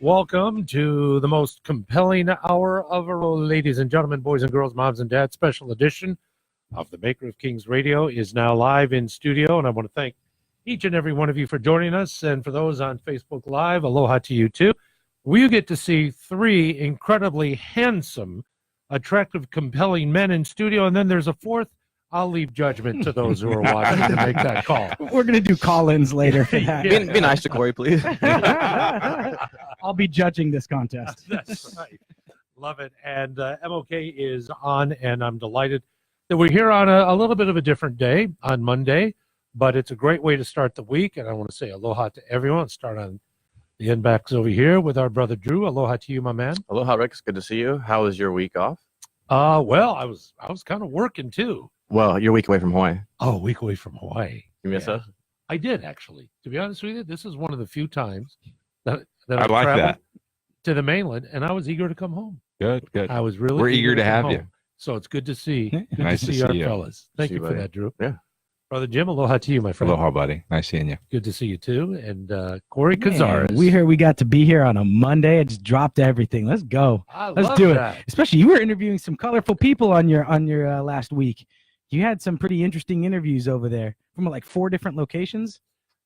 Welcome to the most compelling hour of a row, ladies and gentlemen, boys and girls, moms and dads. Special edition of the Maker of Kings Radio is now live in studio, and I want to thank each and every one of you for joining us. And for those on Facebook Live, aloha to you too. We get to see three incredibly handsome, attractive, compelling men in studio, and then there's a fourth. I'll leave judgment to those who are watching to make that call. We're going to do call-ins later for that. Be nice to Corey, please. I'll be judging this contest. That's right. Love it. And MOK is on, and I'm delighted that we're here on a little bit of a different day, on Monday, but it's a great way to start the week, and I want to say aloha to everyone. Start on the end backs over here with our brother Drew. Aloha to you, my man. Aloha, Rick. It's good to see you. How was your week off? Well, I was kind of working too. Well, you're a week away from Hawaii. Oh, a week away from Hawaii. You miss us? I did, actually. To be honest with you, this is one of the few times that I I've like traveled that. to the mainland, and I was eager to come home. Good. I was really We're eager to come have home. you. So it's good to see. Good Nice to to see see our you. fellas. Thank See you you, for buddy. that, Drew. Yeah. Brother Jim, aloha to you, my friend. Aloha, buddy. Nice seeing you. Good to see you too. And Corey Man, Cazares. we got to be here on a Monday. I just dropped everything. Let's go. Let's love do that. it. Especially you were interviewing some colorful people on your last week. You had some pretty interesting interviews over there from like 4 different locations.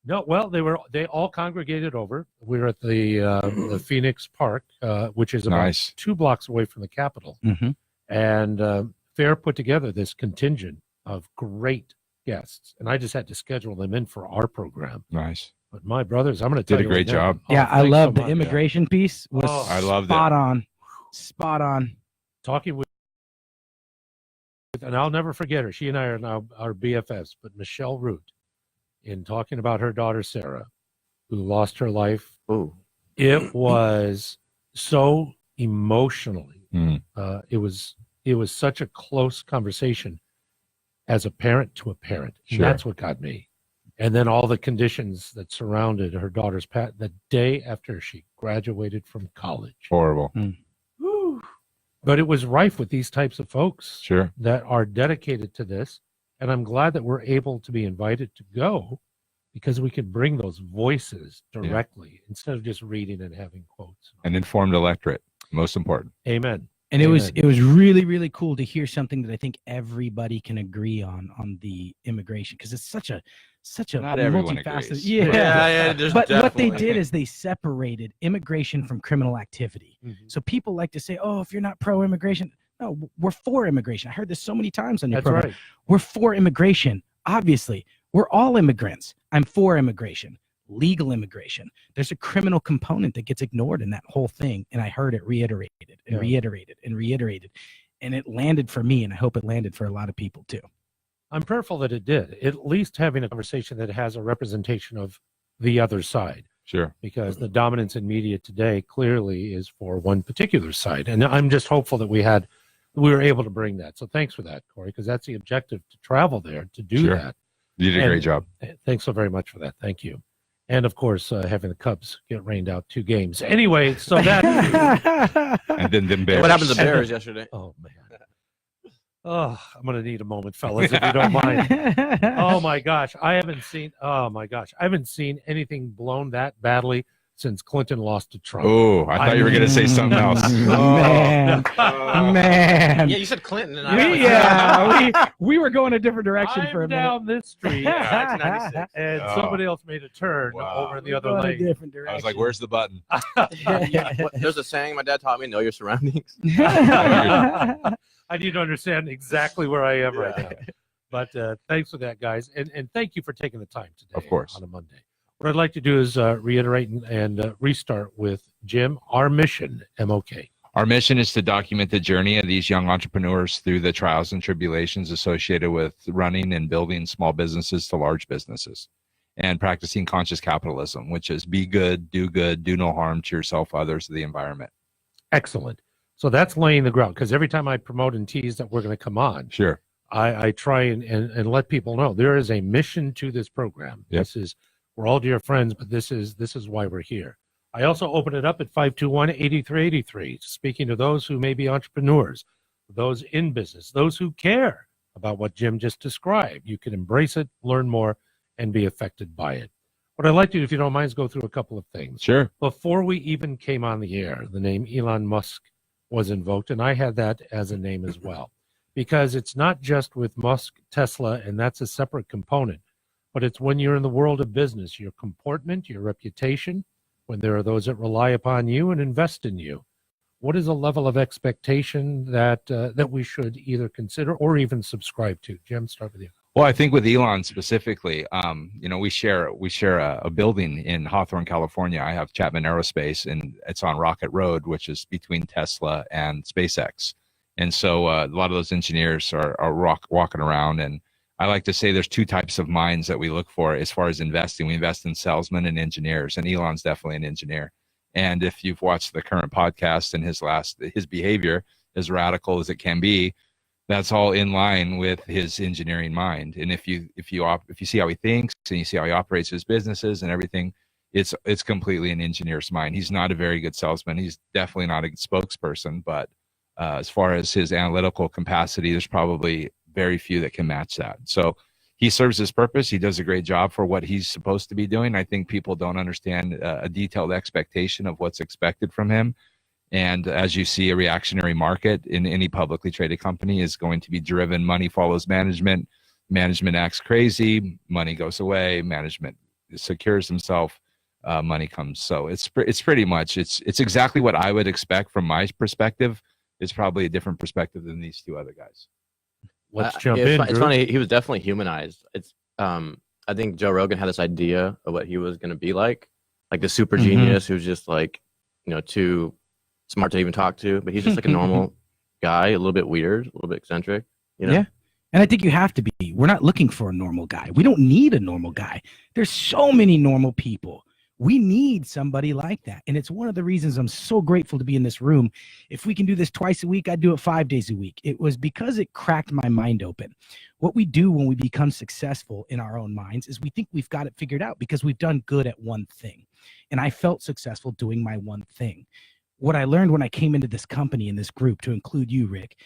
No, well, they all congregated over. We were at the Phoenix Park, which is about Nice. 2 blocks away from the Capitol. Mm-hmm. And Fair put together this contingent of great guests, and I just had to schedule them in for our program. Nice. But my brothers, I'm going to tell Did a you great right now- job. Oh, Yeah, I thanks love so the much. immigration piece. Was Oh, I loved it. Spot on. Talking with, and I'll never forget her. She and I are now our BFFs, but Michelle Root, in talking about her daughter Sarah, who lost her life. Ooh. It was so emotionally. Mm. It was such a close conversation as a parent to a parent. And Sure. that's what got me. And then all the conditions that surrounded her daughter's the day after she graduated from college. Horrible. Whew. But it was rife with these types of folks Sure. that are dedicated to this. And I'm glad that we're able to be invited to go because we can bring those voices directly instead of just reading and having quotes. An informed electorate. Most important. Amen. And it was Amen. really, really cool to hear something that I think everybody can agree on the immigration, because it's such a Not everyone multifaceted. agrees. Yeah. there's But what they definitely- did is they separated immigration from criminal activity. Mhm. So people like to say, "Oh, if you're not pro-immigration," no, we're for immigration. I heard this so many times on your That's program. right. We're for immigration. Obviously, we're all immigrants. I'm for immigration, legal immigration. There's a criminal component that gets ignored in that whole thing, and I heard it reiterated and Yeah. reiterated and reiterated, and it landed for me, and I hope it landed for a lot of people too. I'm prayerful that it did. At least having a conversation that has a representation of the other side, Sure. because the dominance in media today clearly is for one particular side. And I'm just hopeful that we were able to bring that. So thanks for that, Corey, because that's the objective, to travel there to do Sure. that. You did a And- great job. Thanks so very much for that. Thank you. And of course, having the Cubs get rained out 2 games. Anyway, so that. And then them Bears. What happened to the Bears yesterday? Oh, man. Oh, I'm going to need a moment, fellas, if you don't mind. Oh my gosh, I haven't seen anything blown that badly since Clinton lost to Trump. Oh, I thought you were going to say something else. Man, man. Yeah, you said Clinton. And We were going a different direction for a I'm minute. down this street, Yeah, 1996. and Oh. somebody else made a turn Wow. over in the We're other going a lane. different direction. I was like, where's the button? There's a saying my dad taught me: know your surroundings. I need to understand exactly where I am right now. But thanks for that, guys, and thank you for taking the time today. Of course. On a Monday. What I'd like to do is reiterate and restart with Jim. Our mission, MOK. Our mission is to document the journey of these young entrepreneurs through the trials and tribulations associated with running and building small businesses to large businesses, and practicing conscious capitalism, which is be good, do no harm to yourself, others, the environment. Excellent. So that's laying the ground, because every time I promote and tease that we're going to come on, Sure. I try and let people know there is a mission to this program. Yep. We're all dear friends, but this is why we're here. I also open it up at 521-8383, speaking to those who may be entrepreneurs, those in business, those who care about what Jim just described. You can embrace it, learn more, and be affected by it. What I'd like to do, if you don't mind, is go through a couple of things. Sure. Before we even came on the air, the name Elon Musk was invoked, and I had that as a name as well, because it's not just with Musk, Tesla, and that's a separate component, but it's when you're in the world of business, your comportment, your reputation, when there are those that rely upon you and invest in you. What is a level of expectation that that we should either consider or even subscribe to? Jim, start with you. Well, I think with Elon specifically, we share a building in Hawthorne, California. I have Chapman Aerospace, and it's on Rocket Road, which is between Tesla and SpaceX. And so a lot of those engineers are walking around. And I like to say there's two types of minds that we look for as far as investing. We invest in salesmen and engineers, and Elon's definitely an engineer. And if you've watched the current podcast and his behavior, as radical as it can be, that's all in line with his engineering mind. And if you see how he thinks and you see how he operates his businesses and everything, it's completely an engineer's mind. He's not a very good salesman. He's definitely not a good spokesperson. But as far as his analytical capacity, there's probably very few that can match that. So he serves his purpose. He does a great job for what he's supposed to be doing. I think people don't understand a detailed expectation of what's expected from him. And as you see, a reactionary market in any publicly traded company is going to be driven. Money follows management. Management acts crazy. Money goes away. Management secures himself. Money comes. So it's pretty much it's exactly what I would expect from my perspective. It's probably a different perspective than these two other guys. Let's jump in. It's funny. He was definitely humanized. I think Joe Rogan had this idea of what he was going to be like the super genius who's just too smart to even talk to, but he's just like a normal guy, a little bit weird, a little bit eccentric, Yeah. And I think you have to be. We're not looking for a normal guy. We don't need a normal guy. There's so many normal people. We need somebody like that. And it's one of the reasons I'm so grateful to be in this room. If we can do this twice a week, I'd do it 5 days a week. It was because it cracked my mind open. What we do when we become successful in our own minds is we think we've got it figured out because we've done good at one thing. And I felt successful doing my one thing. What I learned when I came into this company and this group, to include you, Rick,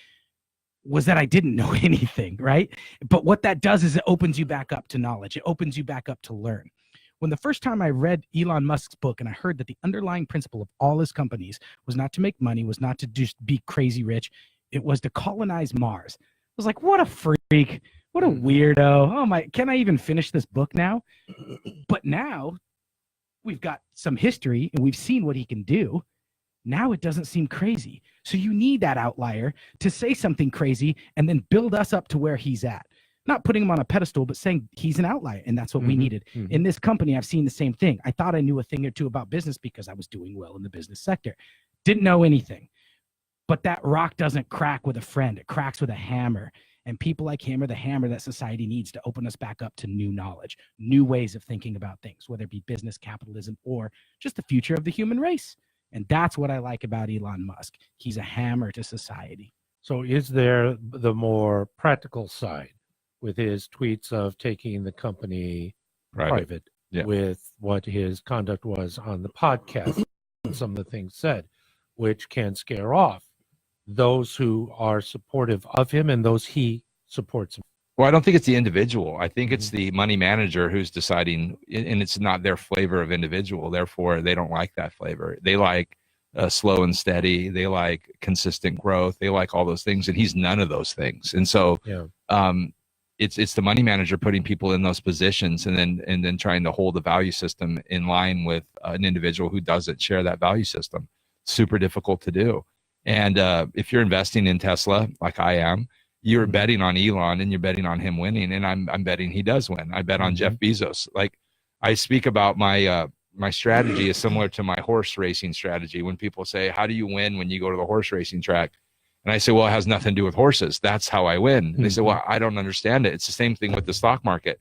was that I didn't know anything, right? But what that does is it opens you back up to knowledge. It opens you back up to learn. When the first time I read Elon Musk's book and I heard that the underlying principle of all his companies was not to make money, was not to just be crazy rich, it was to colonize Mars. I was like, what a freak, what a weirdo. Oh my, can I even finish this book now? But now we've got some history and we've seen what he can do. Now it doesn't seem crazy. So you need that outlier to say something crazy and then build us up to where he's at. Not putting him on a pedestal, but saying he's an outlier. And that's what we needed. In this company, I've seen the same thing. I thought I knew a thing or two about business because I was doing well in the business sector. Didn't know anything. But that rock doesn't crack with a friend. It cracks with a hammer. And people like him are the hammer that society needs to open us back up to new knowledge, new ways of thinking about things, whether it be business, capitalism, or just the future of the human race. And that's what I like about Elon Musk. He's a hammer to society. So is there the more practical side with his tweets of taking the company private with what his conduct was on the podcast and some of the things said, which can scare off those who are supportive of him and those he supports him? Well, I don't think it's the individual. I think it's the money manager who's deciding, and it's not their flavor of individual. Therefore, they don't like that flavor. They like slow and steady. They like consistent growth. They like all those things, and he's none of those things. And so, it's the money manager putting people in those positions, and then trying to hold the value system in line with an individual who doesn't share that value system. Super difficult to do. And if you're investing in Tesla, like I am, you're betting on Elon and you're betting on him winning. And I'm betting he does win. I bet on Jeff Bezos. Like I speak about my strategy is similar to my horse racing strategy. When people say, how do you win when you go to the horse racing track? And I say, well, it has nothing to do with horses. That's how I win. And they say, well, I don't understand it. It's the same thing with the stock market.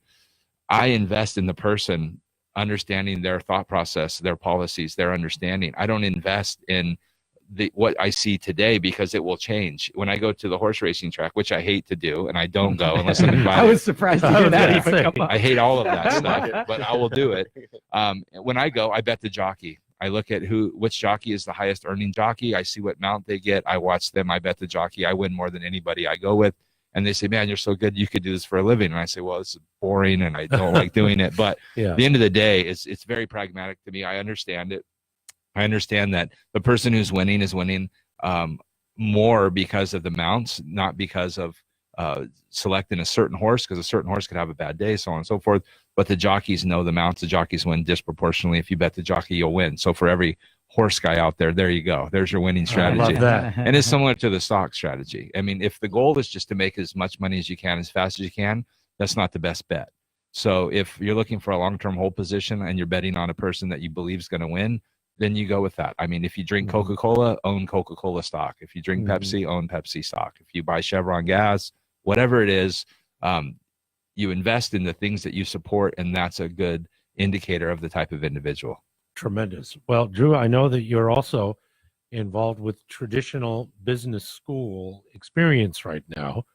I invest in the person, understanding their thought process, their policies, their understanding. I don't invest in what I see today because it will change. When I go to the horse racing track, which I hate to do, and I don't go unless I'm invited. I was surprised to hear that even come up. I hate all of that stuff, but I will do it. When I go, I bet the jockey. I look at which jockey is the highest earning jockey. I see what mount they get. I watch them. I bet the jockey. I win more than anybody I go with. and they say, man, you're so good, you could do this for a living. And I say, well, this is boring and I don't like doing it. But Yeah. at the end of the day, it's very pragmatic to me. I understand it. I understand that the person who's winning is winning more because of the mounts, not because of selecting a certain horse, because a certain horse could have a bad day, so on and so forth. But the jockeys know the mounts. The jockeys win disproportionately. If you bet the jockey, you'll win. So for every horse guy out there, there you go. There's your winning strategy. I love that. And it's similar to the stock strategy. I mean, if the goal is just to make as much money as you can, as fast as you can, that's not the best bet. So if you're looking for a long-term hold position and you're betting on a person that you believe is going to win, then you go with that. I mean, if you drink Coca-Cola, own Coca-Cola stock. If you drink Pepsi, own Pepsi stock. If you buy Chevron gas, whatever it is, you invest in the things that you support, and that's a good indicator of the type of individual. Tremendous. Well, Drew, I know that you're also involved with traditional business school experience right now.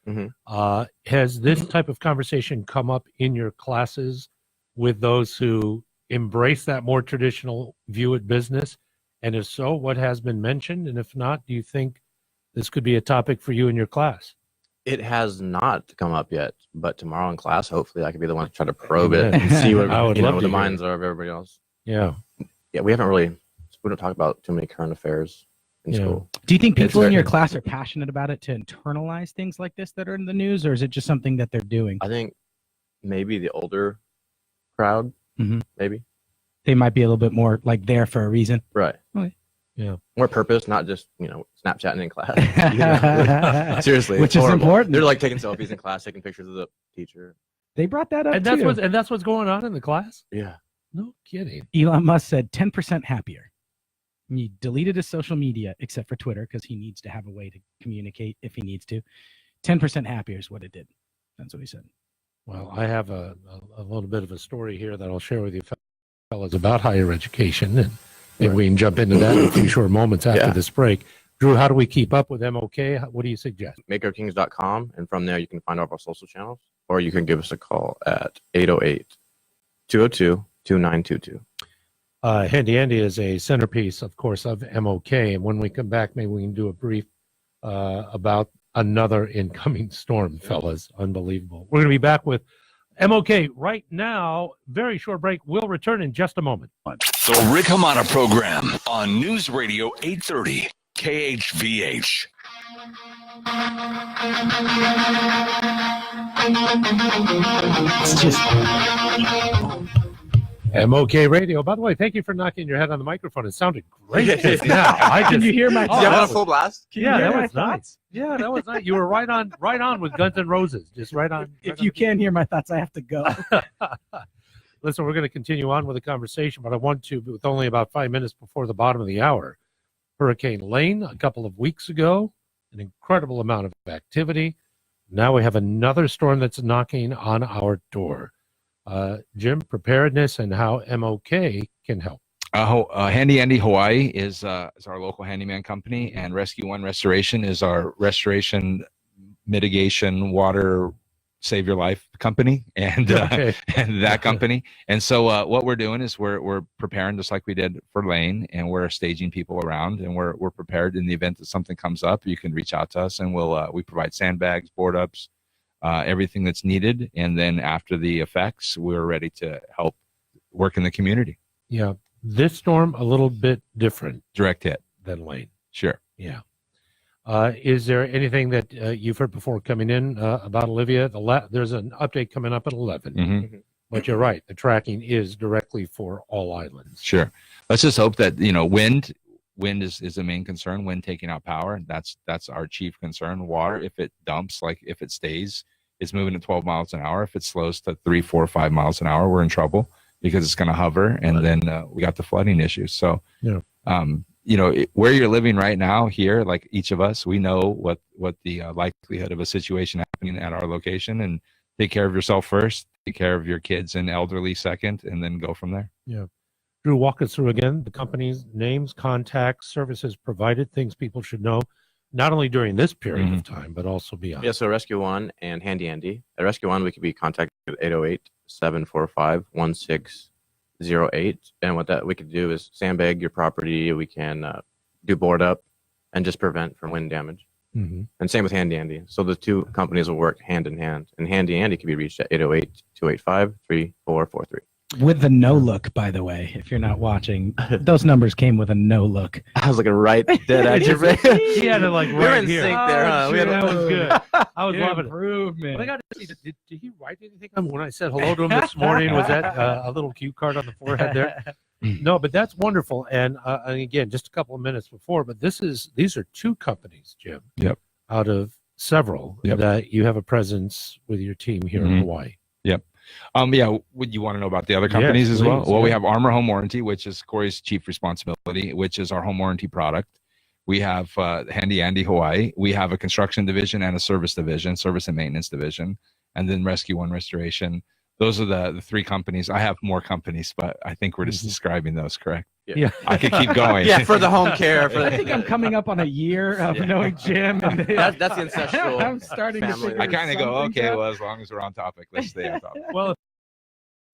Has this type of conversation come up in your classes with those who embrace that more traditional view at business? And if so, what has been mentioned? And if not, do you think this could be a topic for you in your class? It has not come up yet, but tomorrow in class, hopefully I could be the one to try to probe it and see what I would love to the hear minds are of everybody else. Yeah. Yeah, we don't talk about too many current affairs in Yeah. school. Do you think people in your very- class are passionate about it to internalize things like this that are in the news, or is it just something that they're doing? I think maybe the older crowd, maybe. They might be a little bit more like there for a reason. Right. Okay. Yeah. More purpose, not just, Snapchatting in class. Seriously. Which it's is horrible. important. They're like taking selfies in class, taking pictures of the teacher. They brought that up And that's too. what's going on in the class? Yeah. No kidding. Elon Musk said 10% happier. And he deleted his social media except for Twitter because he needs to have a way to communicate if he needs to. 10% happier is what it did. That's what he said. Well, I have a little bit of a story here that I'll share with you fellas about higher education, and maybe we can jump into that in a few short moments after this break. Drew, how do we keep up with MOK? What do you suggest? MakerKings.com, and from there you can find all of our social channels, or you can give us a call at 808-202-2922. Handy Andy is a centerpiece, of course, of MOK, and when we come back, maybe we can do a brief about another incoming storm, fellas. Unbelievable. We're going to be back with MOK right now. Very short break. We'll return in just a moment. The Rick Hamada Program on News Radio 830 KHVH. It's just MOK Radio. By the way, thank you for knocking your head on the microphone. It sounded great just now. Can you hear my Oh, Yeah, that on a was- full blast. Yeah, hear that my was nice. Yeah, that was nice. You were right on with Guns N' Roses. Just right on. If you can't hear my thoughts, I have to go. Listen, we're going to continue on with the conversation, but I want to, with only about 5 minutes before the bottom of the hour. Hurricane Lane a couple of weeks ago, an incredible amount of activity. Now we have another storm that's knocking on our door. Jim, preparedness and how MOK can help. Handy Andy Hawaii is our local handyman company, and Rescue One Restoration is our restoration mitigation water save your life company, and and that company. And so what we're doing is we're preparing just like we did for Lane, and we're staging people around, and we're prepared in the event that something comes up. You can reach out to us, and we provide sandbags, board ups, everything that's needed. And then after the effects, we're ready to help work in the community. Yeah, this storm a little bit different Direct hit. than Lane. Sure. Yeah. Is there anything that you've heard before coming in about Olivia? There's an update coming up at 11. Mhm. But you're right. The tracking is directly for all islands. Sure. Let's just hope that, wind is the main concern. Wind taking out power. That's our chief concern. Water, if it dumps, like if it stays, it's moving at 12 miles an hour. If it slows to 3, 4, 5 miles an hour, we're in trouble because it's going to hover. And then we got the flooding issues. So, Yeah. Where you're living right now here, like each of us, we know what the likelihood of a situation happening at our location, and take care of yourself first, take care of your kids and elderly second, and then go from there. Yeah. Drew, walk us through again the company's names, contacts, services provided, things people should know, not only during this period of time, but also beyond. Yeah, so Rescue One and Handy Andy. At Rescue One, we could be contacted at 808-745-1608. And what that we could do is sandbag your property. We can do board up and just prevent from wind damage. Mhm. And same with Handy Andy. So the two companies will work hand in hand. And Handy Andy can be reached at 808-285-3443. With the no look, by the way, if you're not watching, those numbers came with a no look. I was looking right dead at your face. He had it like We were right in here. sync there, huh? We had That was good. I was loving it. Improvement. But I got to see, did he write anything on when I said hello to him this morning? Was that a little cue card on the forehead there? No, but that's wonderful. And again, just a couple of minutes before, but these are two companies, Jim. Yep. Out of several Yep. that you have a presence with your team here in Mhm. Hawaii. Yeah. Would you want to know about the other companies Yes, as well? please, Well, we yeah. have Armor Home Warranty, which is Corey's chief responsibility, which is our home warranty product. We have Handy Andy Hawaii. We have a construction division and a service division, service and maintenance division, and then Rescue One Restoration. Those are the three companies. I have more companies, but I think we're just describing those, correct? Yeah. I could keep going. Yeah, for the home care. For I think I'm coming up on a year of Yeah. knowing Jim. And that's the ancestral. I'm starting to family. figure I kind of go, some things okay, out. well, as long as we're on topic, let's stay on topic. Well,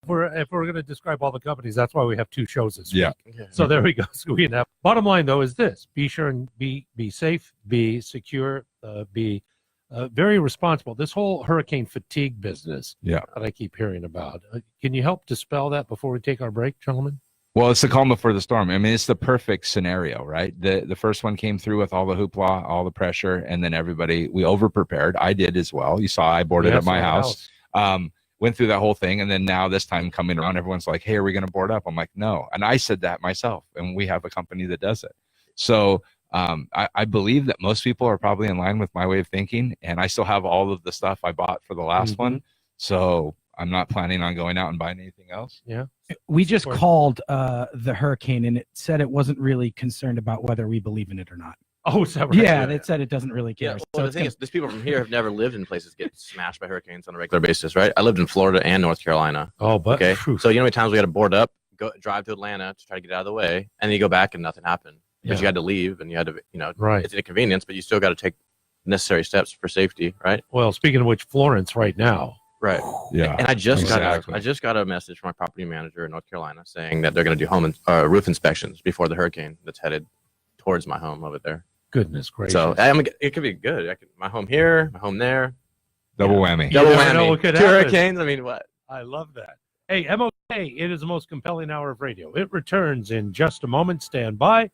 if we're going to describe all the companies, that's why we have two shows this week. Yeah. So there we go. So we have. Bottom line though is this: be sure and be safe, be secure, be very responsible. This whole hurricane fatigue business Yeah. that I keep hearing about. Can you help dispel that before we take our break, gentlemen? Well, it's the calm before the storm. I mean, it's the perfect scenario, right? The first one came through with all the hoopla, all the pressure, and then we over prepared. I did as well. You saw I boarded at my house. Went through that whole thing, and then now this time coming around, everyone's like, hey, are we going to board up? I'm like, no. And I said that myself, and we have a company that does it. So I believe that most people are probably in line with my way of thinking, and I still have all of the stuff I bought for the last one. So I'm not planning on going out and buying anything else. Yeah. We just called the hurricane, and it said it wasn't really concerned about whether we believe in it or not. Oh, is that right? Yeah, it said it doesn't really care. Yeah, So well, the it's thing gonna- is, these people from here have never lived in places get smashed by hurricanes on a regular basis, right? I lived in Florida and North Carolina. Oh, but Okay, phew. so you know how many times we had to board up, drive to Atlanta to try to get out of the way, and then you go back and nothing happened because Yeah. you had to leave and you had to, Right. it's an inconvenience, but you still got to take necessary steps for safety, right? Well, speaking of which, Florence right now. Right. Yeah. And I just Exactly. got a message from my property manager in North Carolina saying that they're going to do roof inspections before the hurricane that's headed towards my home over there. Goodness gracious. So it could be good. My home here, my home there, Double whammy. You double never know whammy. what could Two happen. hurricanes. I mean, what? I love that. Hey, MOK, it is the most compelling hour of radio. It returns in just a moment. Stand by.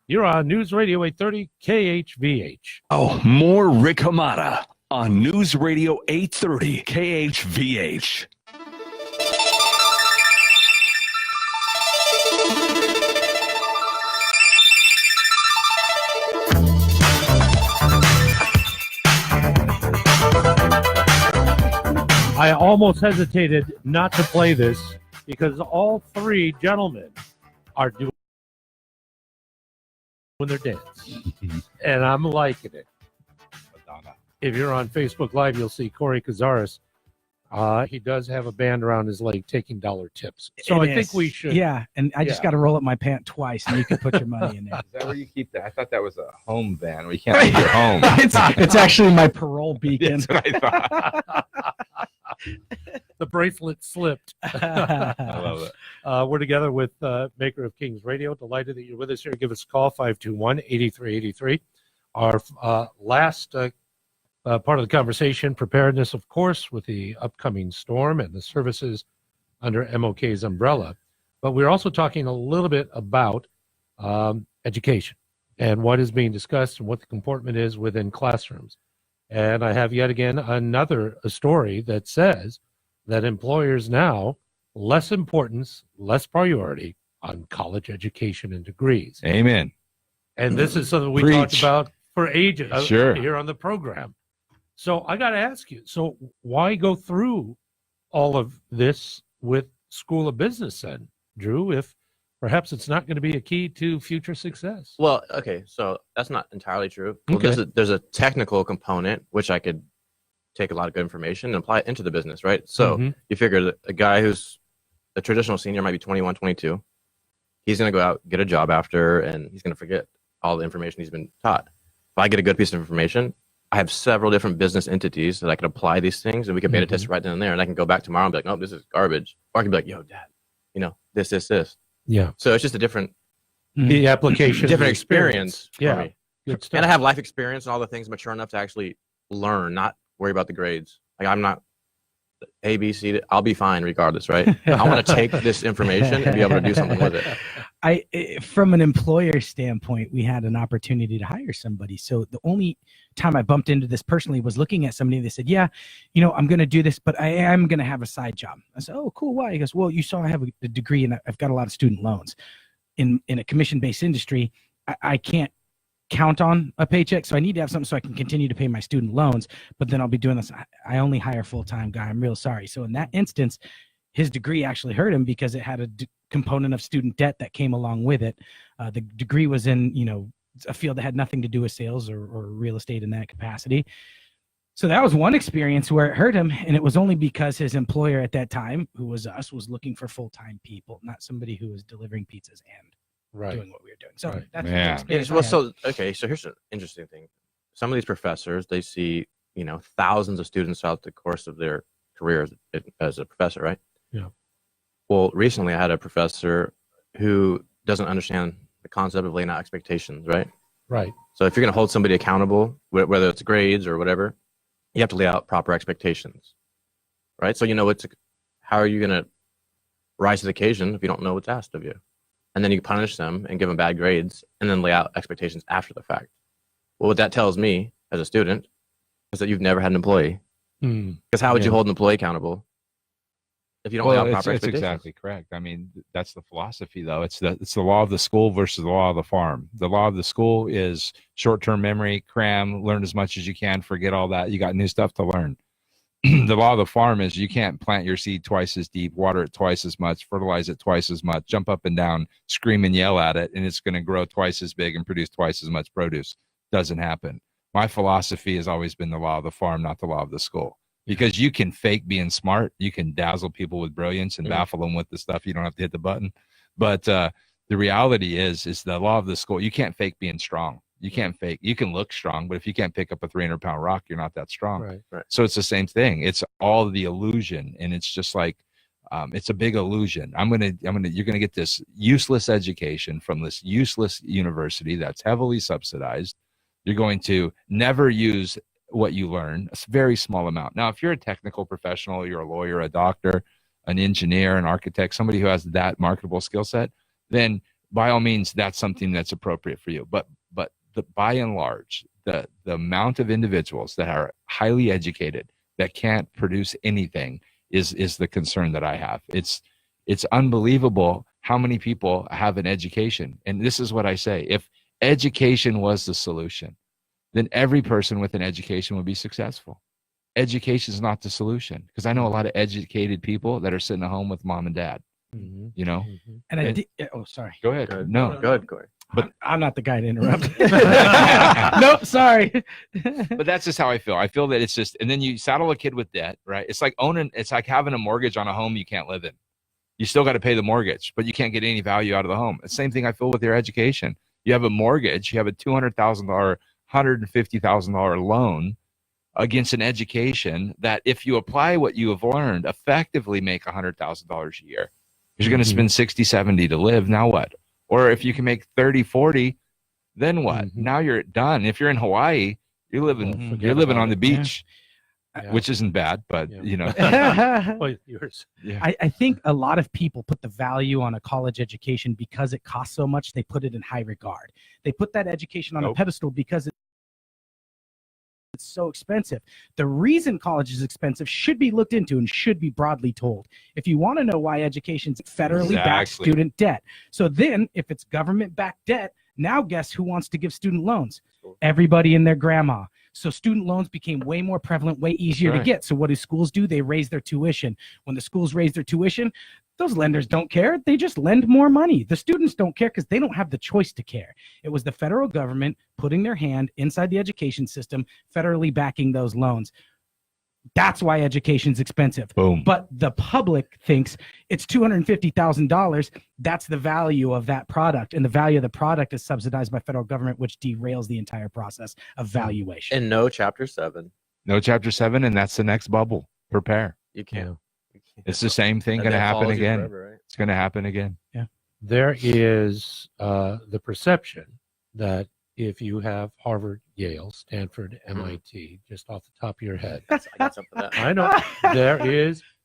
You're on News Radio 830 KHVH. Oh, more Rick Hamada on News Radio 830 KHVH. I almost hesitated not to play this because all three gentlemen are doing their dance. And I'm liking it. If you're on Facebook Live, you'll see Corey Cazares. He does have a band around his leg taking dollar tips. So It I think is. we should. Yeah, and I just Yeah. got to roll up my pant twice, and you can put your money in there. Is that where you keep that? I thought that was a home van. We can't leave your home. it's actually my parole beacon. That's what I thought. The bracelet slipped. I love it. We're together with Maker of Kings Radio. Delighted that you're with us here. Give us a call, 521-8383. Our last part of the conversation, preparedness, of course, with the upcoming storm and the services under MOK's umbrella. But we're also talking a little bit about education and what is being discussed and what the comportment is within classrooms. And I have yet again a story that says that employers now, less importance, less priority on college education and degrees. Amen. And this is something we Preach. talked about for ages Sure. here on the program. So I got to ask you, so why go through all of this with School of Business then, Drew, if perhaps it's not going to be a key to future success? Well, okay, so that's not entirely true. Well, Okay. there's a technical component which I could take a lot of good information and apply it into the business, right? So Mhm. you figure that a guy who's a traditional senior might be 21, 22. He's going to go out, get a job after, and he's going to forget all the information he's been taught. If I get a good piece of information, I have several different business entities that I can apply these things, and we can beta test it right then and there. And I can go back tomorrow and be like, "No, this is garbage," or I can be like, "Yo, Dad, this." Yeah. So it's just a different The application, different the experience for Yeah. me. Good stuff. And I have life experience and all the things, mature enough to actually learn, not worry about the grades. Like I'm not A, B, C. I'll be fine regardless, right? I want to take this information and be able to do something with it. From an employer standpoint, we had an opportunity to hire somebody. So the only time I bumped into this personally was looking at somebody. They said, yeah, I'm going to do this, but I am going to have a side job. I said, oh, cool. Why? He goes, well, you saw I have a degree and I've got a lot of student loans. In a commission-based industry, I can't count on a paycheck, so I need to have something so I can continue to pay my student loans, but then I'll be doing this. I only hire a full-time guy. I'm real sorry. So in that instance, his degree actually hurt him because it had a component of student debt that came along with it. The degree was in a field that had nothing to do with sales or real estate in that capacity. So that was one experience where it hurt him, and it was only because his employer at that time, who was us, was looking for full-time people, not somebody who was delivering pizzas and doing what we were doing. So that's the experience. Well, so here's an interesting thing. Some of these professors, they see thousands of students throughout the course of their career as a professor, right? Yeah. Well, recently I had a professor who doesn't understand the concept of laying out expectations, right? Right. So if you're going to hold somebody accountable, whether it's grades or whatever, you have to lay out proper expectations, right? So how are you going to rise to the occasion if you don't know what's asked of you? And then you punish them and give them bad grades and then lay out expectations after the fact. Well, what that tells me as a student is that you've never had an employee. Because how would you hold an employee accountable if you don't lay out proper expectations? It's exactly correct. I mean, that's the philosophy, though. It's the law of the school versus the law of the farm. The law of the school is short-term memory, cram, learn as much as you can, forget all that. You got new stuff to learn. The law of the farm is you can't plant your seed twice as deep, water it twice as much, fertilize it twice as much, jump up and down, scream and yell at it, and it's going to grow twice as big and produce twice as much produce. Doesn't happen. My philosophy has always been the law of the farm, not the law of the school. Because you can fake being smart, you can dazzle people with brilliance and baffle them with the stuff. You don't have to hit the button. But the reality is the law of the school. You can't fake being strong. You can't fake. You can look strong, but if you can't pick up a 300-pound rock, you're not that strong. Right. So it's the same thing. It's all the illusion, and it's just like it's a big illusion. You're gonna get this useless education from this useless university that's heavily subsidized. You're going to never use what you learn, a very small amount. Now, if you're a technical professional, you're a lawyer, a doctor, an engineer, an architect, somebody who has that marketable skill set, then by all means, that's something that's appropriate for you. But by and large, the amount of individuals that are highly educated that can't produce anything is the concern that I have. It's unbelievable how many people have an education. And this is what I say. If education was the solution, then every person with an education would be successful. Education is not the solution, because I know a lot of educated people that are sitting at home with mom and dad. And sorry. Go ahead. No, go ahead, Corey. But I'm not the guy to interrupt. Nope, sorry. But that's just how I feel. I feel that it's just, and then you saddle a kid with debt, right? It's like having a mortgage on a home you can't live in. You still got to pay the mortgage, but you can't get any value out of the home. The same thing I feel with your education. You have a mortgage, you have a $200,000, $150,000 loan against an education that, if you apply what you have learned, effectively make $100,000 a year. You're going to spend 60, 70 to live. Now what? Or if you can make 30, 40, then what? Now you're done. If you're in Hawaii, you're living on the beach, which isn't bad, but Well, yours. Yeah. I think a lot of people put the value on a college education because it costs so much. They put it in high regard. They put that education on a pedestal because it's so expensive. The reason college is expensive should be looked into and should be broadly told. If you want to know why education's federally backed student debt. So then if it's government backed debt, now guess who wants to give student loans? Everybody and their grandma. So student loans became way more prevalent, way easier to get. So what do schools do? They raise their tuition. When the schools raise their tuition, those lenders don't care. They just lend more money. The students don't care because they don't have the choice to care. It was the federal government putting their hand inside the education system, federally backing those loans. That's why education's expensive. Boom. But the public thinks it's $250,000. That's the value of that product. And the value of the product is subsidized by federal government, which derails the entire process of valuation. And no Chapter 7. No Chapter 7, and that's the next bubble. Prepare. You can't. It's the same thing going to happen again. Forever, right? It's going to happen again. Yeah. There is the perception that if you have Harvard, Yale, Stanford, MIT, just off the top of your head. I got something for that. I know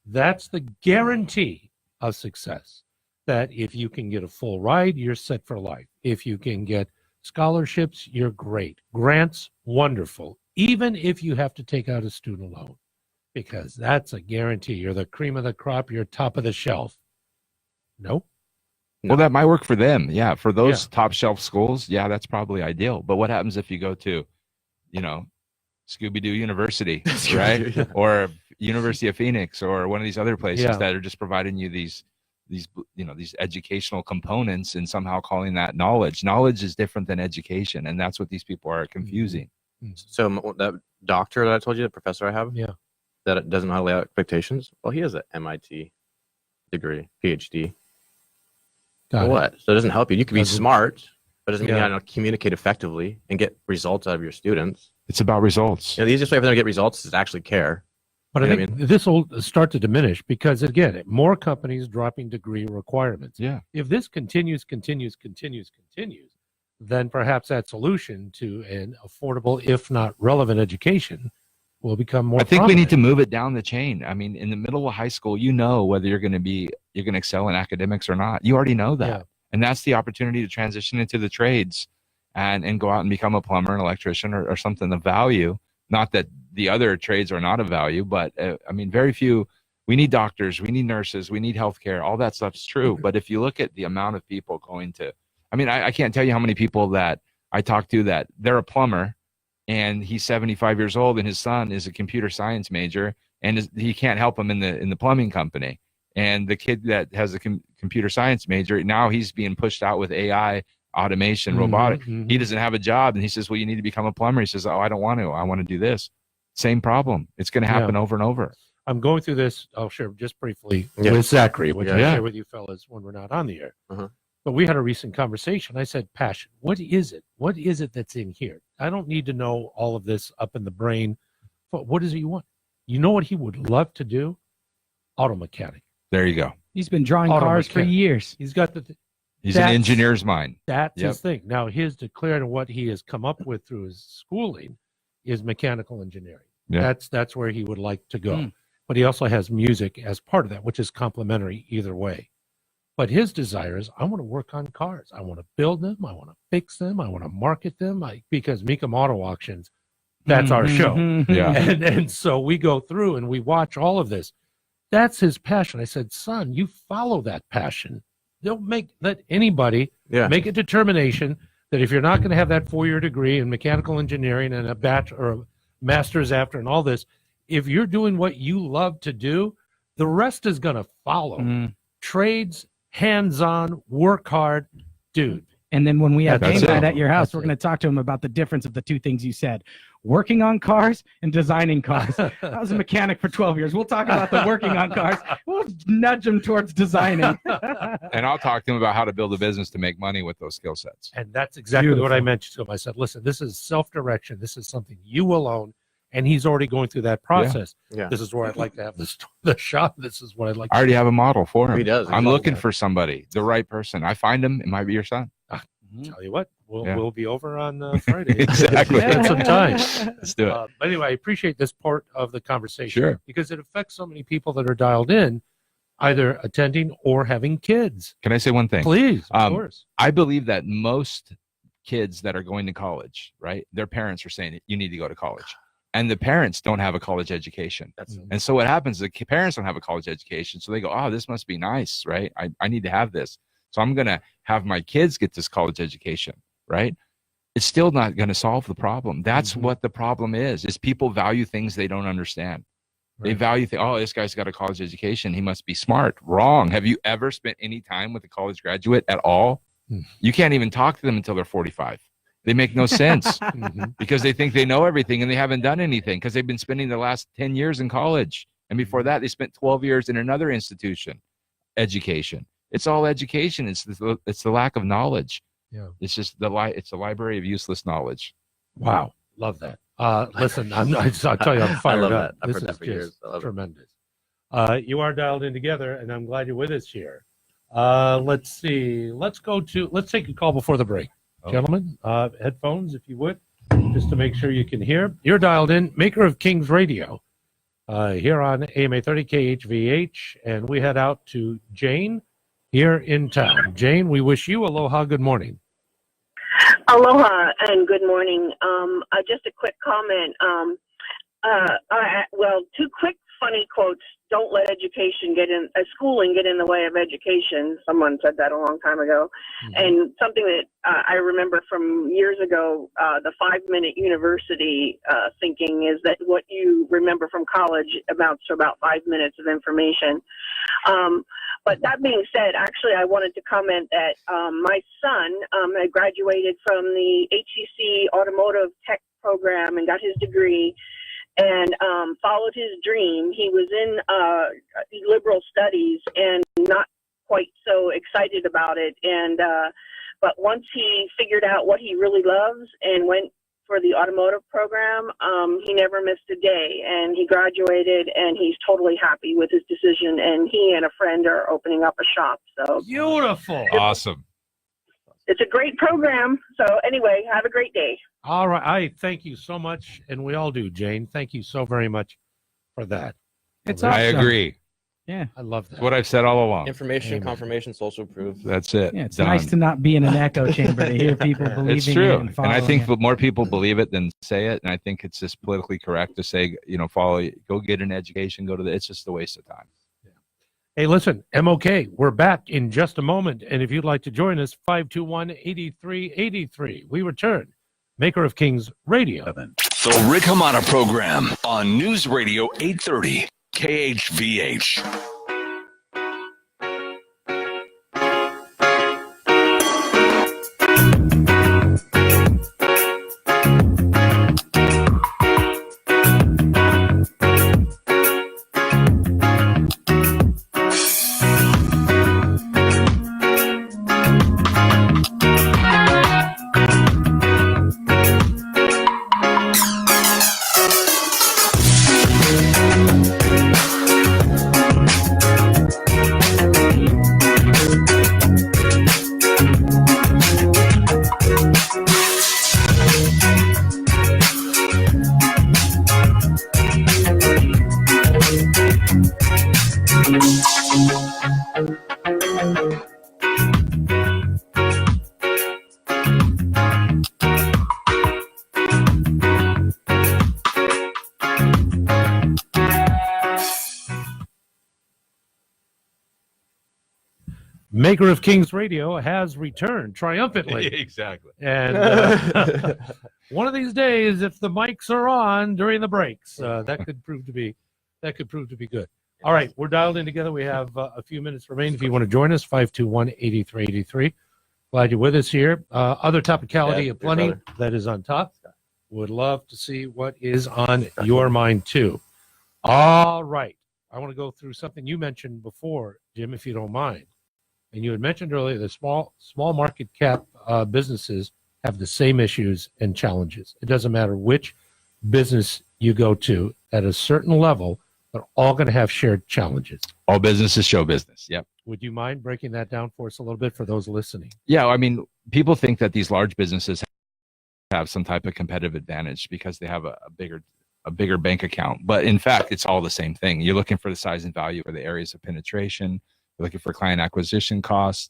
that's the guarantee of success. That if you can get a full ride, you're set for life. If you can get scholarships, you're great. Grants, wonderful. Even if you have to take out a student loan, because that's a guarantee. You're the cream of the crop. You're top of the shelf. Nope. Well, that might work for them. Yeah. For those top shelf schools, yeah, that's probably ideal. But what happens if you go to, Scooby-Doo University, right? Or University of Phoenix or one of these other places that are just providing you these educational components and somehow calling that knowledge. Knowledge is different than education. And that's what these people are confusing. So that doctor that I told you, the professor I have, that it doesn't know how to lay out expectations. Well, he has an MIT degree, PhD. What? So it doesn't help you. You can be smart, but it doesn't mean you know how to communicate effectively and get results out of your students. It's about results. The easiest way for them to get results is to actually care. But I think this will start to diminish because, again, more companies dropping degree requirements. Yeah. If this continues, then perhaps that solution to an affordable, if not relevant education will become more I think prominent. we need to move it down the chain. I mean, in the middle of high school, whether you're going to excel in academics or not. You already know that. Yeah. And that's the opportunity to transition into the trades and go out and become a plumber, an electrician, or something of value. Not that the other trades are not of value, but very few. We need doctors, we need nurses, we need healthcare. All that stuff's true. But if you look at the amount of people going to, I can't tell you how many people that I talk to that they're a plumber and he's 75 years old and his son is a computer science major and he can't help him in the plumbing company. And the kid that has a computer science major, now he's being pushed out with AI, automation, robotic. He doesn't have a job. And he says, well, you need to become a plumber. He says, oh, I don't want to. I want to do this. Same problem. It's going to happen over and over. I'm going through this. I'll share just briefly with Zachary, which I share with you fellas when we're not on the air. But we had a recent conversation. I said, passion. What is it? What is it that's in here? I don't need to know all of this up in the brain. But what is it you want? You know what he would love to do? Auto mechanic. There you go. He's been drawing cars for years. He's got He's an engineer's mind. That's his thing. Now, his declared what he has come up with through his schooling is mechanical engineering. Yeah. That's where he would like to go. But he also has music as part of that, which is complementary either way. But his desire is, I want to work on cars. I want to build them. I want to fix them. I want to market them. Because Meekum Auto Auctions, that's our show. And so we go through and we watch all of this. That's his passion. I said, son, you follow that passion. Don't let anybody make a determination that if you're not going to have that 4-year degree in mechanical engineering and a bachelor or a master's after and all this, if you're doing what you love to do, the rest is going to follow. Trades, hands-on, work hard, dude. And then when we have game night at your house, we're going to talk to him about the difference of the two things you said. Working on cars and designing cars. I was a mechanic for 12 years. We'll talk about the working on cars. We'll nudge him towards designing. And I'll talk to him about how to build a business to make money with those skill sets. And that's exactly what I mentioned to him. I said, listen, this is self-direction. This is something you will own. And he's already going through that process. This is where I'd like to have the shop. This is what I'd like to I already have a model for him. He does. I'm looking for somebody, the right person. I find him, it might be your son. Tell you what, we'll be over on Friday. Exactly. Spend some time. Let's do it. But anyway, I appreciate this part of the conversation. Sure. Because it affects so many people that are dialed in, either attending or having kids. Can I say one thing? Please, of course. I believe that most kids that are going to college, right, their parents are saying, you need to go to college. And the parents don't have a college education. And so what happens is the parents don't have a college education. So they go, oh, this must be nice, right? I need to have this. So I'm going to have my kids get this college education, right? It's still not going to solve the problem. That's what the problem is people value things they don't understand. They value, oh, this guy's got a college education. He must be smart. Wrong. Have you ever spent any time with a college graduate at all? You can't even talk to them until they're 45. They make no sense because they think they know everything and they haven't done anything because they've been spending the last 10 years in college. And before that, they spent 12 years in another institution, education. It's all education. It's the lack of knowledge. Yeah. It's just it's a library of useless knowledge. Wow. Love that. Listen, I'll tell you, I'm fired love up. That. I've This heard that is for years. just tremendous. You are dialed in together, and I'm glad you're with us here. Let's see. Let's take a call before the break. gentlemen, headphones, if you would, just to make sure you can hear. You're dialed in, Maker of Kings Radio, here on AMA 30 KHVH, and we head out to Jane here in town. Jane, we wish you aloha, good morning. Aloha and good morning. Just a quick comment. Well, two quick funny quotes. Don't let schooling get in the way of education. Someone said that a long time ago. Mm-hmm. And something that I remember from years ago, the 5-minute university thinking is that what you remember from college amounts to about 5 minutes of information. But that being said, actually, I wanted to comment that my son had graduated from the HCC Automotive Tech program and got his degree and followed his dream. He was in liberal studies and not quite so excited about it. And but once he figured out what he really loves and went for the automotive program, he never missed a day, and he graduated, and he's totally happy with his decision, and he and a friend are opening up a shop. So beautiful. Awesome. It's a great program. So anyway, have a great day. All right. I thank you so much, and we all do, Jane. Thank you so very much for that. It's I awesome. agree. Yeah. I love that. It's what I've said all along. Information, Amen. confirmation, social proof. That's it. Yeah, it's Done. nice to not be in an echo chamber to hear people believing It's it true. and And following I think it. more people believe it than say it. And I think it's just politically correct to say, go get an education, it's just a waste of time. Hey, listen, MOK, we're back in just a moment. And if you'd like to join us, 521-8383. We return. Maker of Kings Radio. The Rick Hamada Program on News Radio 830 KHVH. Maker of Kings Radio has returned triumphantly. Exactly. And one of these days, if the mics are on during the breaks, that could prove to be good. All right, we're dialed in together. We have a few minutes remaining. If you want to join us, 521-8383. Glad you're with us here. Other topicality aplenty that is on top. Would love to see what is on your mind too. All right, I want to go through something you mentioned before, Jim, if you don't mind. And you had mentioned earlier that small market cap businesses have the same issues and challenges. It doesn't matter which business you go to at a certain level, they're all going to have shared challenges. All business is show business. Yep. Would you mind breaking that down for us a little bit for those listening? Yeah. I mean, people think that these large businesses have some type of competitive advantage because they have a bigger bank account. But in fact, it's all the same thing. You're looking for the size and value for the areas of penetration. You're looking for client acquisition costs.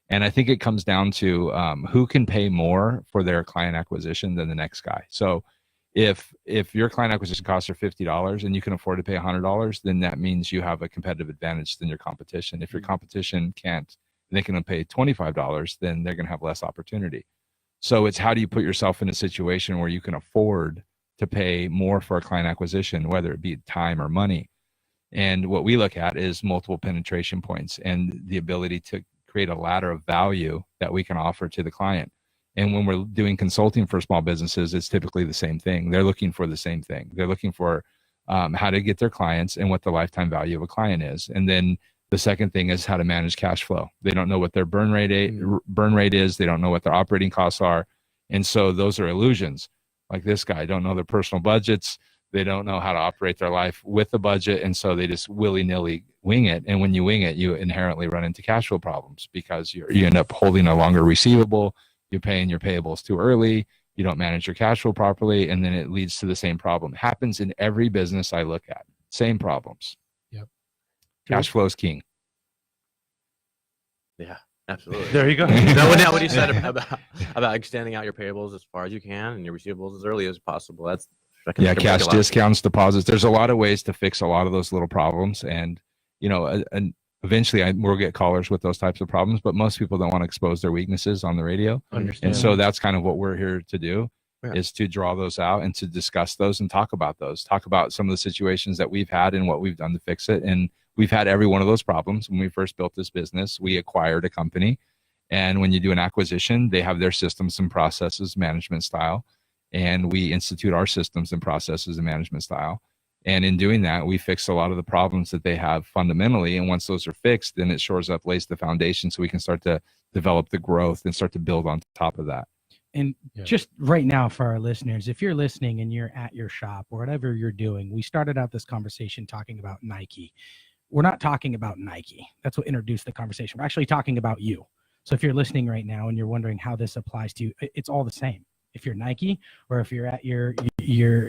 And I think it comes down to who can pay more for their client acquisition than the next guy. So if your client acquisition costs are $50 and you can afford to pay $100, then that means you have a competitive advantage than your competition. If your competition can't, they can pay $25, then they're going to have less opportunity. So it's how do you put yourself in a situation where you can afford to pay more for a client acquisition, whether it be time or money. And what we look at is multiple penetration points and the ability to create a ladder of value that we can offer to the client. And when we're doing consulting for small businesses, it's typically the same thing. They're looking for the same thing. They're looking for how to get their clients and what the lifetime value of a client is. And then the second thing is how to manage cash flow. They don't know what their burn rate is. They don't know what their operating costs are. And so those are illusions. Like this guy, don't know their personal budgets. They don't know how to operate their life with the budget. And so they just willy-nilly wing it. And when you wing it, you inherently run into cash flow problems because you end up holding a longer receivable. you pay in your payables too early, you don't manage your cash flow properly, and then it leads to the same problem. It happens in every business I look at. Same problems. Yep. Cash flow is king. Yeah, absolutely. There you go. Now what you said about extending out your payables as far as you can and your receivables as early as possible. Cash discounts, deposits. There's a lot of ways to fix a lot of those little problems, and and eventually we'll get callers with those types of problems, but most people don't want to expose their weaknesses on the radio. Understand. And so that's kind of what we're here to do, Yeah. is to draw those out and to discuss those and talk about those, talk about some of the situations that we've had and what we've done to fix it. And we've had every one of those problems. When we first built this business, we acquired a company. And when you do an acquisition, they have their systems and processes, management style. And we institute our systems and processes and management style. And in doing that, we fix a lot of the problems that they have fundamentally. And once those are fixed, then it shores up, lays the foundation so we can start to develop the growth and start to build on top of that. And just right now for our listeners, if you're listening and you're at your shop or whatever you're doing, we started out this conversation talking about Nike. We're not talking about Nike. That's what introduced the conversation. We're actually talking about you. So if you're listening right now and you're wondering how this applies to you, it's all the same. If you're Nike, or if you're at your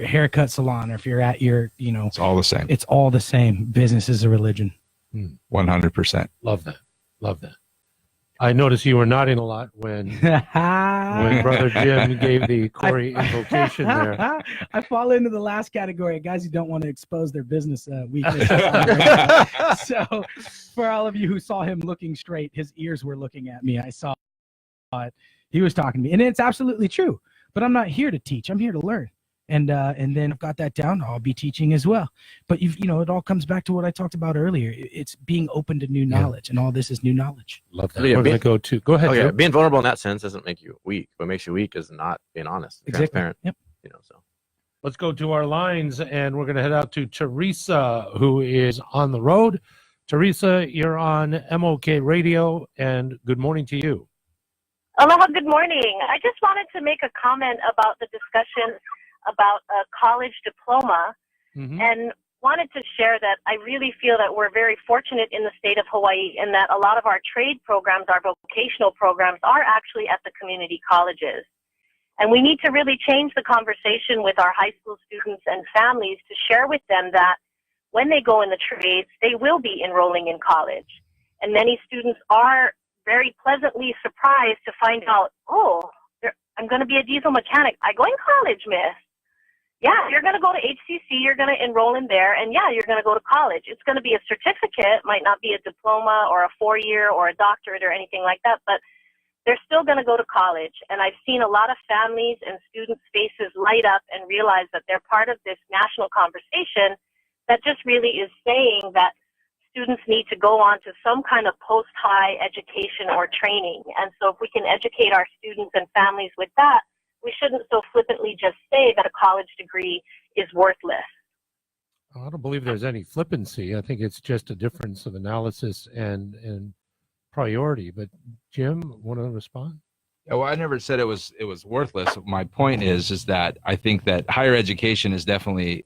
haircut salon, or if you're at your, it's all the same. It's all the same. Business is a religion. 100%. Love that. I noticed you were nodding a lot when Brother Jim gave the Corey invocation there. I fall into the last category, guys who don't want to expose their business weakness. So for all of you who saw him looking straight, his ears were looking at me. I saw it. He was talking to me, and it's absolutely true. But I'm not here to teach. I'm here to learn. And then I've got that down. I'll be teaching as well. But it all comes back to what I talked about earlier. It's being open to new knowledge, and all this is new knowledge. Love that. We're gonna go ahead. Okay, Joe. being vulnerable in that sense doesn't make you weak. What makes you weak is not being honest, and transparent. Yep. So Let's go to our lines, and we're gonna head out to Teresa, who is on the road. Teresa, you're on MOK Radio, and good morning to you. Aloha, good morning. I just wanted to make a comment about the discussion about a college diploma, and wanted to share that I really feel that we're very fortunate in the state of Hawaii in that a lot of our trade programs, our vocational programs, are actually at the community colleges. And we need to really change the conversation with our high school students and families to share with them that when they go in the trades, they will be enrolling in college. And many students are very pleasantly surprised to find out, I'm going to be a diesel mechanic. I go in college, miss. Yeah, you're going to go to HCC, you're going to enroll in there, and yeah, you're going to go to college. It's going to be a certificate, might not be a diploma or a 4-year or a doctorate or anything like that, but they're still going to go to college. And I've seen a lot of families and students' faces light up and realize that they're part of this national conversation that just really is saying that students need to go on to some kind of post-high education or training. And so if we can educate our students and families with that, we shouldn't so flippantly just say that a college degree is worthless. I don't believe there's any flippancy. I think it's just a difference of analysis and priority. But Jim, want to respond? Well, I never said it was worthless. My point is that I think that higher education is definitely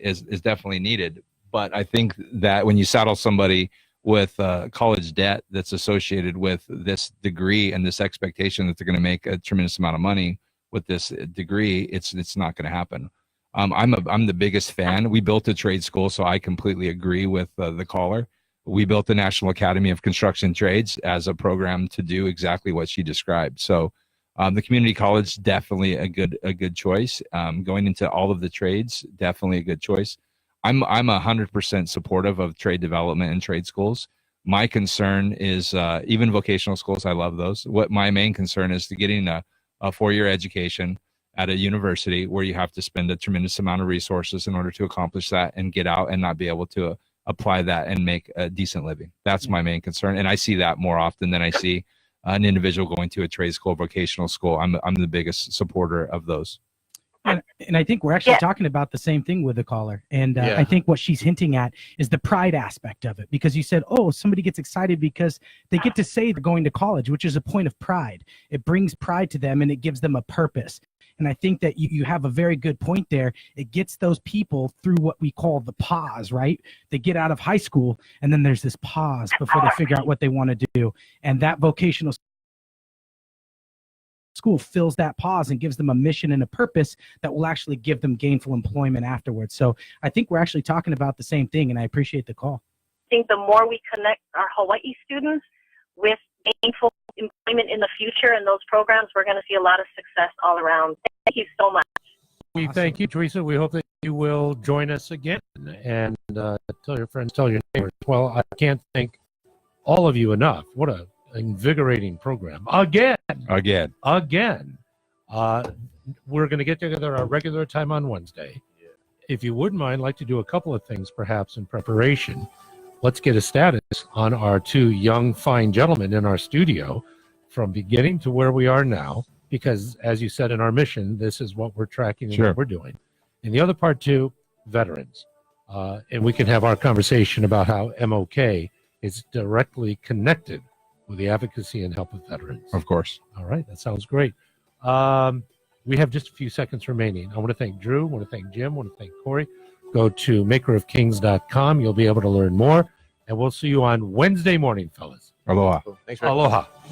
needed. But I think that when you saddle somebody with college debt that's associated with this degree and this expectation that they're going to make a tremendous amount of money with this degree, it's not going to happen. I'm the biggest fan. We built a trade school, so I completely agree with the caller. We built the National Academy of Construction Trades as a program to do exactly what she described. So the community college, definitely a good choice. Going into all of the trades, definitely a good choice. I'm 100% supportive of trade development and trade schools. My concern is even vocational schools. I love those. What my main concern is to getting a 4-year education at a university where you have to spend a tremendous amount of resources in order to accomplish that and get out and not be able to apply that and make a decent living. That's my main concern. And I see that more often than I see an individual going to a trade school, vocational school. I'm the biggest supporter of those. And I think we're actually talking about the same thing with the caller. And I think what she's hinting at is the pride aspect of it, because you said, somebody gets excited because they get to say they're going to college, which is a point of pride. It brings pride to them and it gives them a purpose. And I think that you have a very good point there. It gets those people through what we call the pause, right? They get out of high school and then there's this pause before they figure out what they want to do. And that vocational school fills that pause and gives them a mission and a purpose that will actually give them gainful employment afterwards. So I think we're actually talking about the same thing, and I appreciate the call. I think the more we connect our Hawaii students with gainful employment in the future in those programs, we're going to see a lot of success all around. Thank you so much. We thank you, Teresa. We hope that you will join us again, and tell your friends, tell your neighbors. Well, I can't thank all of you enough. What a invigorating program. Again. We're going to get together our regular time on Wednesday. If you wouldn't mind, I'd like to do a couple of things perhaps in preparation. Let's get a status on our two young, fine gentlemen in our studio from beginning to where we are now, because as you said in our mission, this is what we're tracking and what we're doing. And the other part too, veterans. And we can have our conversation about how MOK is directly connected with the advocacy and help of veterans. Of course. All right, that sounds great. We have just a few seconds remaining. I want to thank Drew, I want to thank Jim, I want to thank Corey. Go to makerofkings.com. You'll be able to learn more. And we'll see you on Wednesday morning, fellas. Aloha. Thanks for Aloha.